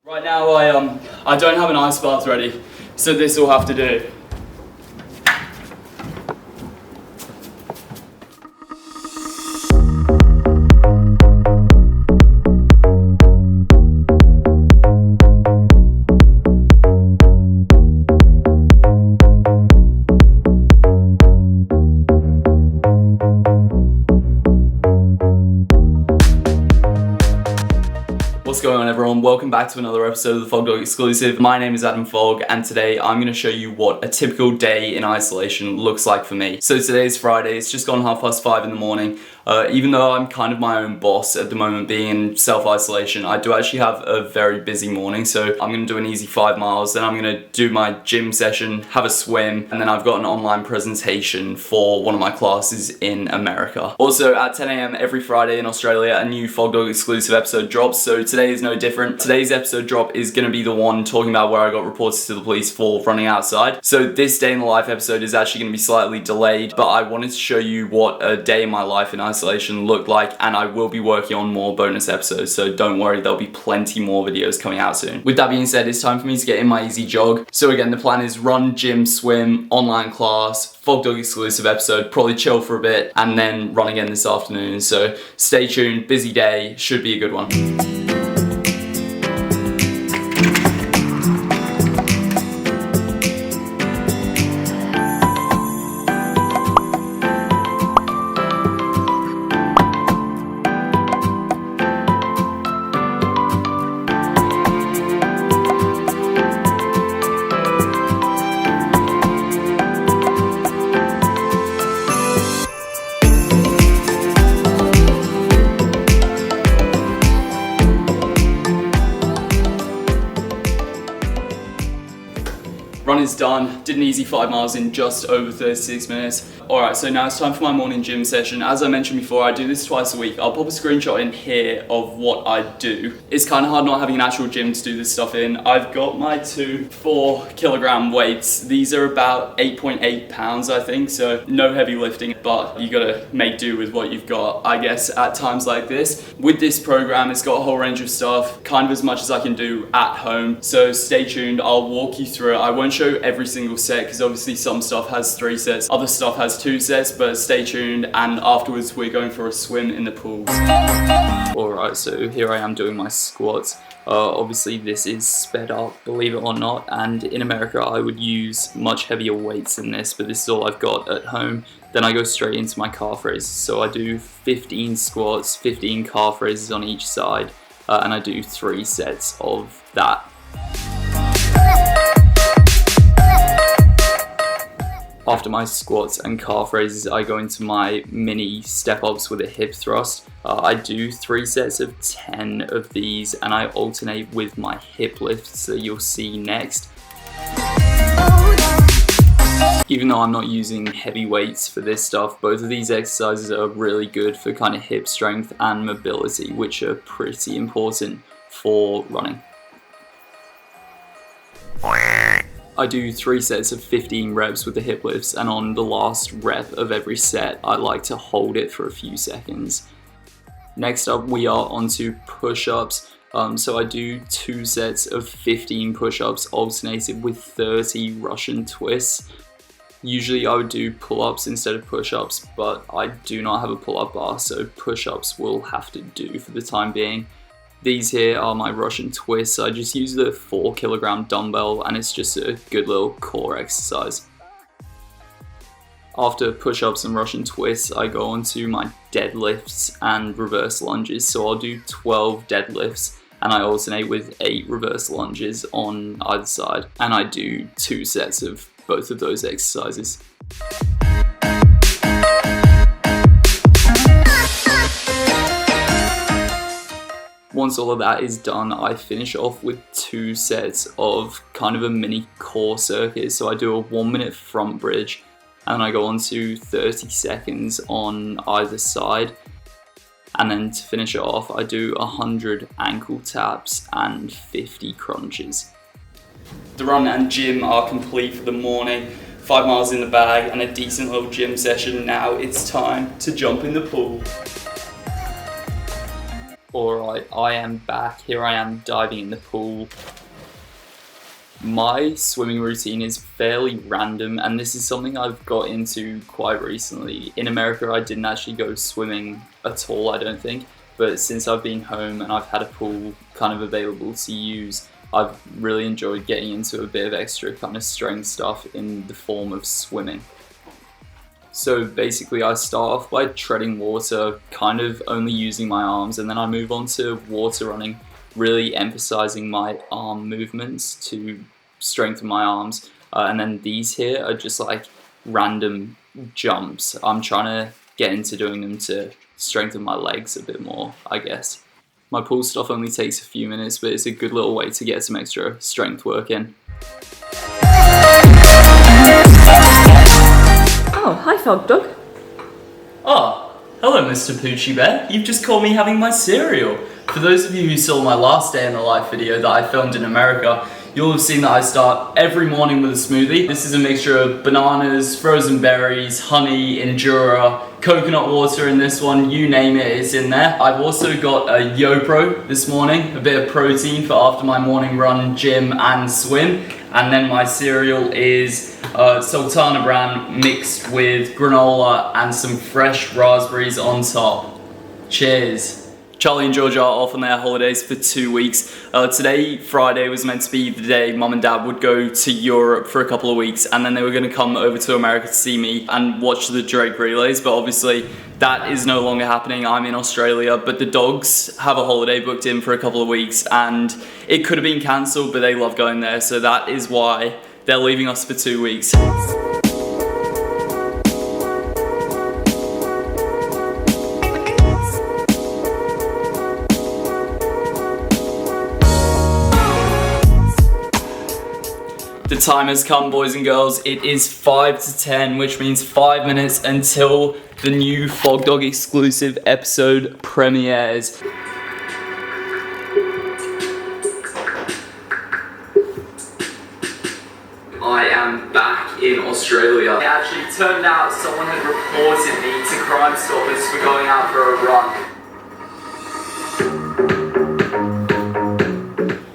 Right now I don't have an ice bath ready, so this will have to do. What's going on, everyone? Welcome back to another episode of the FOGDOG exclusive. My name is Adam Fogg, and today I'm going to show you what a typical day in isolation looks like for me. So today's Friday, it's just gone 5:30 in the morning. Even though I'm kind of my own boss at the moment, being in self-isolation, I do actually have a very busy morning. So I'm going to do an easy 5 miles, then I'm going to do my gym session, have a swim, and then I've got an online presentation for one of my classes in America. Also, at 10 AM every Friday in Australia, a new FOGDOG exclusive episode drops, so today is no different. Today's episode drop is going to be the one talking about where I got reported to the police for running outside. So this day in the life episode is actually going to be slightly delayed, but I wanted to show you what a day in my life in isolation looked like, and I will be working on more bonus episodes, so don't worry, there'll be plenty more videos coming out soon. With that being said, it's time for me to get in my easy jog. So again, the plan is run, gym, swim, online class, FOGDOG exclusive episode, probably chill for a bit, and then run again this afternoon. So stay tuned, busy day, should be a good one. Run is done, did an easy 5 miles in just over 36 minutes. Alright, so now it's time for my morning gym session. As I mentioned before, I do this twice a week. I'll pop a screenshot in here of what I do. It's kind of hard not having an actual gym to do this stuff in. I've got my two 4-kilogram weights. These are about 8.8 pounds, I think, so no heavy lifting, but you gotta make do with what you've got, I guess, at times like this. With this program, it's got a whole range of stuff, kind of as much as I can do at home, so stay tuned, I'll walk you through it. I won't show every single set, because obviously some stuff has 3 sets, other stuff has 2 sets, but stay tuned, and afterwards we're going for a swim in the pools. Alright, so here I am doing my squats. Obviously this is sped up, believe it or not, and in America I would use much heavier weights than this, but this is all I've got at home. Then I go straight into my calf raises, so I do 15 squats, 15 calf raises on each side, and I do 3 sets of that. After my squats and calf raises, I go into my mini step-ups with a hip thrust. I do 3 sets of 10 of these, and I alternate with my hip lifts that you'll see next. Even though I'm not using heavy weights for this stuff, both of these exercises are really good for kind of hip strength and mobility, which are pretty important for running. I do 3 sets of 15 reps with the hip lifts, and on the last rep of every set, I like to hold it for a few seconds. Next up, we are onto push-ups. So I do 2 sets of 15 push-ups alternated with 30 Russian twists. Usually I would do pull-ups instead of push-ups, but I do not have a pull-up bar, so push-ups will have to do for the time being. These here are my Russian twists. I just use the 4-kilogram dumbbell, and it's just a good little core exercise. After push-ups and Russian twists, I go on to my deadlifts and reverse lunges. So I'll do 12 deadlifts, and I alternate with 8 reverse lunges on either side. And I do 2 sets of both of those exercises. Once all of that is done, I finish off with 2 sets of kind of a mini core circuit. So I do a 1-minute front bridge, and I go on to 30 seconds on either side. And then to finish it off, I do 100 ankle taps and 50 crunches. The run and gym are complete for the morning. 5 miles in the bag and a decent little gym session. Now it's time to jump in the pool. Alright, I am back. Here I am diving in the pool. My swimming routine is fairly random, and this is something I've got into quite recently. In America, I didn't actually go swimming at all, I don't think, but since I've been home and I've had a pool kind of available to use, I've really enjoyed getting into a bit of extra kind of strength stuff in the form of swimming. So basically I start off by treading water, kind of only using my arms, and then I move on to water running, really emphasizing my arm movements to strengthen my arms. And then these here are just like random jumps. I'm trying to get into doing them to strengthen my legs a bit more, I guess. My pool stuff only takes a few minutes, but it's a good little way to get some extra strength work in. Oh, hi FOGDOG. Oh, hello Mr. Poochie Bear. You've just caught me having my cereal. For those of you who saw my last day in the life video that I filmed in America, you'll have seen that I start every morning with a smoothie. This is a mixture of bananas, frozen berries, honey, Endura, coconut water in this one, you name it, it's in there. I've also got a YoPro this morning, a bit of protein for after my morning run, gym and swim. And then my cereal is Sultana bran mixed with granola and some fresh raspberries on top. Cheers. Charlie and Georgia are off on their holidays for 2 weeks. Today, Friday, was meant to be the day Mum and Dad would go to Europe for a couple of weeks, and then they were going to come over to America to see me and watch the Drake relays, but obviously that is no longer happening. I'm in Australia, but the dogs have a holiday booked in for a couple of weeks, and it could have been cancelled, but they love going there, so that is why they're leaving us for 2 weeks. The time has come, boys and girls. It is 5 to 10, which means 5 minutes until the new FOGDOG exclusive episode premieres. I am back in Australia. It actually turned out someone had reported me to Crime Stoppers for going out for a run.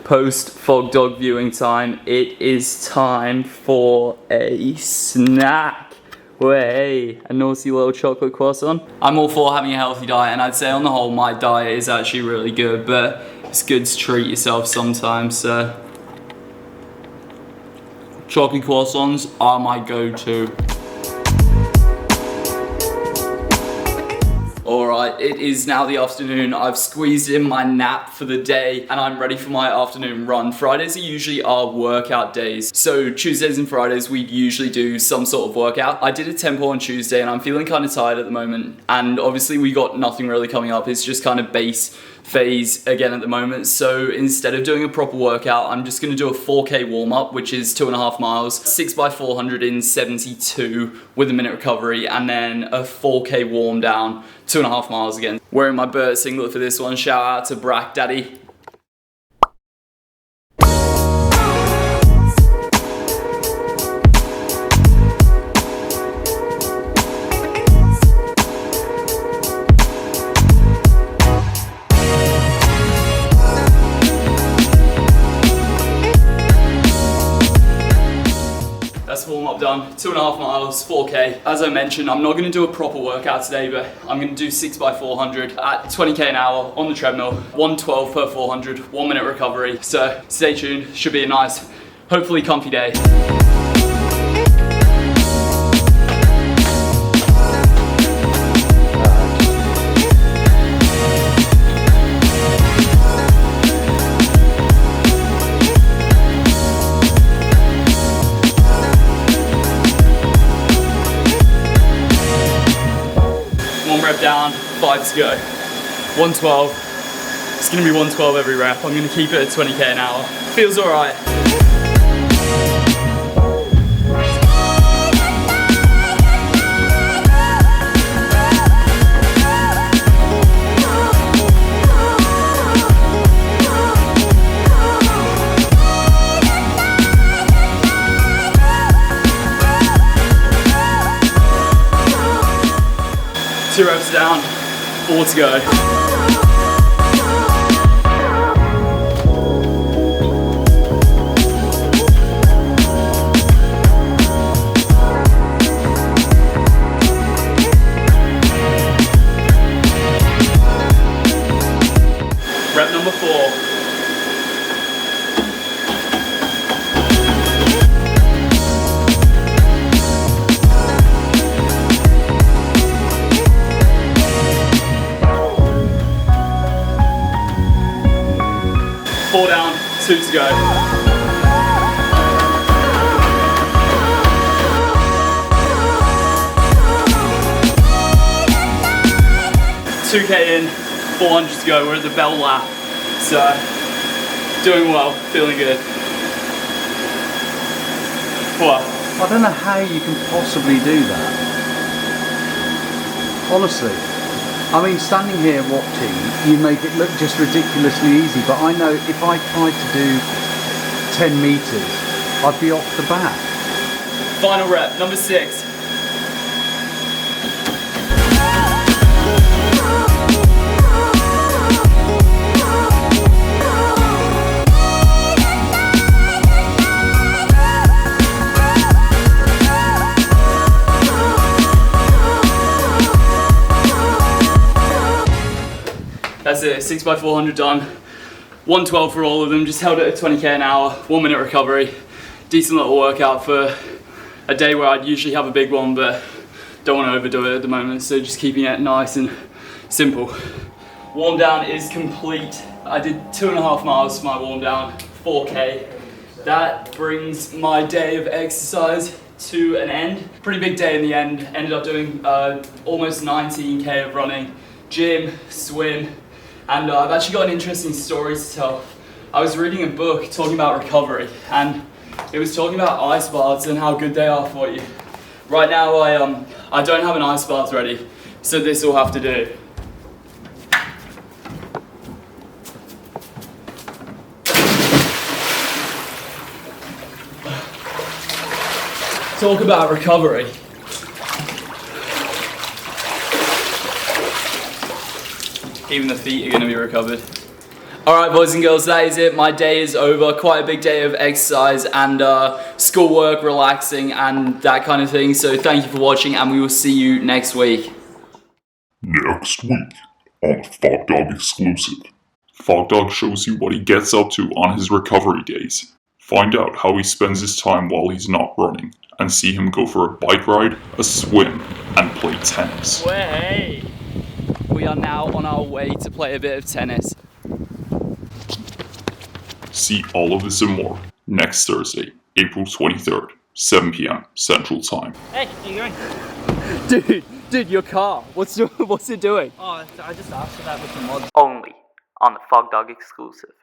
Post FOGDOG viewing time, it is time for a snack. Way, a naughty little chocolate croissant. I'm all for having a healthy diet, and I'd say on the whole my diet is actually really good, but it's good to treat yourself sometimes, so chocolate croissants are my go-to. Alright, it is now the afternoon. I've squeezed in my nap for the day and I'm ready for my afternoon run. Fridays are usually our workout days. So Tuesdays and Fridays we'd usually do some sort of workout. I did a tempo on Tuesday and I'm feeling kind of tired at the moment. And obviously we got nothing really coming up. It's just kind of base phase again at the moment. So instead of doing a proper workout, I'm just going to do a 4K warm-up, which is 2.5 miles, 6x400 in 72 with a minute recovery, and then a 4K warm down, 2.5 miles again. Wearing my Burt singlet for this one. Shout out to Brack Daddy. Warm-up done, 2.5 miles, 4K. As I mentioned, I'm not going to do a proper workout today, but I'm going to do 6x400 at 20k an hour on the treadmill, 112 per 400, 1 minute recovery. So stay tuned, should be a nice, hopefully comfy day. Down, 5 to go, 112, it's going to be 112 every rep. I'm going to keep it at 20k an hour, feels alright. 2 reps down, 4 to go. 2 to go. 2K in, 400 to go. We're at the bell lap, so doing well, feeling good. What? I don't know how you can possibly do that. Honestly. I mean, standing here watching, you make it look just ridiculously easy, but I know if I tried to do 10 meters, I'd be off the bat. Final rep, number 6. That's it, 6x400 done. 112 for all of them, just held it at 20k an hour, 1 minute recovery. Decent little workout for a day where I'd usually have a big one, but don't want to overdo it at the moment, so just keeping it nice and simple. Warm down is complete. I did 2.5 miles for my warm down, 4k. That brings my day of exercise to an end. Pretty big day in the end. Ended up doing almost 19k of running, gym, swim, and I've actually got an interesting story to tell. I was reading a book talking about recovery, and it was talking about ice baths and how good they are for you. Right now I don't have an ice bath ready, so this will have to do. Talk about recovery. Even the feet are going to be recovered. Alright boys and girls, that is it. My day is over. Quite a big day of exercise and schoolwork, relaxing and that kind of thing. So thank you for watching and we will see you next week. Next week on FOGDOG exclusive. FOGDOG shows you what he gets up to on his recovery days. Find out how he spends his time while he's not running and see him go for a bike ride, a swim and play tennis. Way. We are now on our way to play a bit of tennis. See all of this and more next Thursday, April 23rd, 7 p.m. Central Time. Hey, how you going? Dude, your car. What's it doing? Oh, I just asked for that with the mod. Only on the FOGDOG exclusive.